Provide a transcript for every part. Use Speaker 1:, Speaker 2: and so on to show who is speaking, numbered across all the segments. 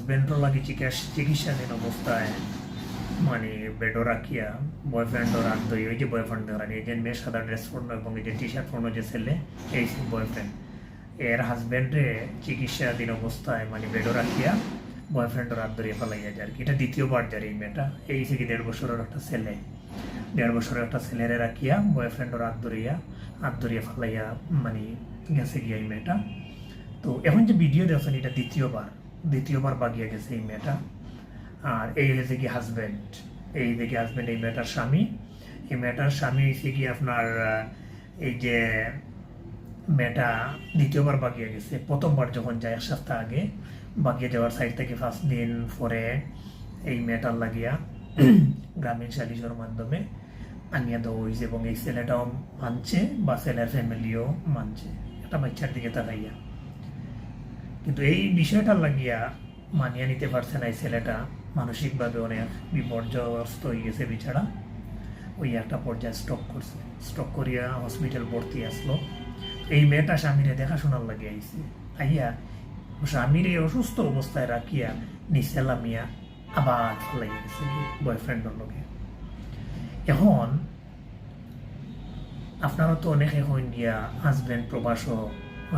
Speaker 1: হাজবেন্ডর লাগে চিকিৎসাধীন অবস্থায় মানে বেডও রাখিয়া বয়ফ্রেন্ডও রাখতো, ওই যে বয়ফ্রেন্ড ধরেন এই যে মেয়ে সাদা ড্রেস পরনো এবং এই যে টি শার্ট পরনো যে ছেলে, এই বয়ফ্রেন্ড এর হাজবেন্ডে চিকিৎসাধীন অবস্থায় মানে বেডও রাখিয়া বয়ফ্রেন্ডও রাত ধরিয়ে ফেলাইয়া যায় আর কি। এটা দ্বিতীয়বার যার এই মেয়েটা, এই থেকে 1.5 বছরের একটা ছেলে, 1.5 বছরের একটা ছেলেরে রাখিয়া বয়ফ্রেন্ডও রাত ধরিয়া ফেলাইয়া মানে গেছে গিয়া এই মেয়েটা। তো এখন যে ভিডিও দেখছেন এটা দ্বিতীয়বার বাগিয়ে গেছে এই মেয়েটা। আর এই হয়েছে কি হাজব্যান্ড, এই দেখি হাজব্যান্ড এই মেয়েটার স্বামী, এই মেয়েটার স্বামী হয়েছে কি আপনার এই যে মেয়েটা দ্বিতীয়বার বাগিয়ে গেছে। প্রথমবার যখন যায় 1 সপ্তাহ আগে বাগিয়ে যাওয়ার সাইড থেকে 5 দিন পরে এই মেয়েটার লাগিয়া গ্রামীণ সালিশের মাধ্যমে আনিয়া দেওয়া হয়েছে এবং এই ছেলেটাও মানছে বা ছেলের ফ্যামিলিও মানছে একটা বাচ্চার দিকে তাকাইয়া। কিন্তু এই বিষয়টা লাগিয়া মানিয়ে নিতে পারছে না এই ছেলেটা, মানসিকভাবে অনেক বিপর্যস্ত হয়ে গেছে বিছাড়া। ওই একটা পর্যায়ে স্ট্রোক করিয়া হসপিটাল ভর্তি আসলো। এই মেয়েটা স্বামীরে দেখাশোনার লাগিয়ে আইছে, আইয়া স্বামীর এই অসুস্থ অবস্থায় রাখিয়া নিচেলামিয়া আবার ফেলাই গেছে বয়ফ্রেন্ডের লগে। এখন আপনারা তো অনেকে হইন গিয়া হাজব্যান্ড প্রবাস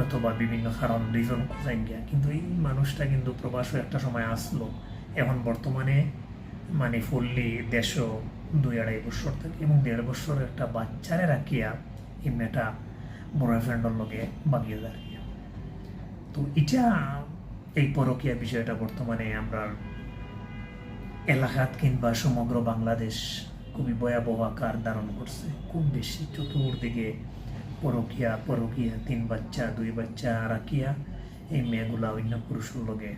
Speaker 1: অথবা বিভিন্ন কারণ রিজন খোঁজাইন গিয়া, কিন্তু এই মানুষটা কিন্তু প্রবাসও একটা সময় আসলো, এখন বর্তমানে মানে ফুললি 1.5-2.5 বছর থাকে এবং 1.5 বছরের একটা বাচ্চারে রাখিয়া এই মেয়েটা বয়ফ্রেন্ডের লগে বাগিয়ে দাঁড়িয়ে। তো এটা এই পরকীয়া বিষয়টা বর্তমানে আমরা এলাকাত কিংবা সমগ্র বাংলাদেশ খুবই ভয়াবহ আকার ধারণ করছে, খুব বেশি চতুর্দিকে পরকীয়া 3 বাচ্চা 2 বাচ্চা রাখিয়া এই মেয়েগুলা অন্য পুরুষের লগে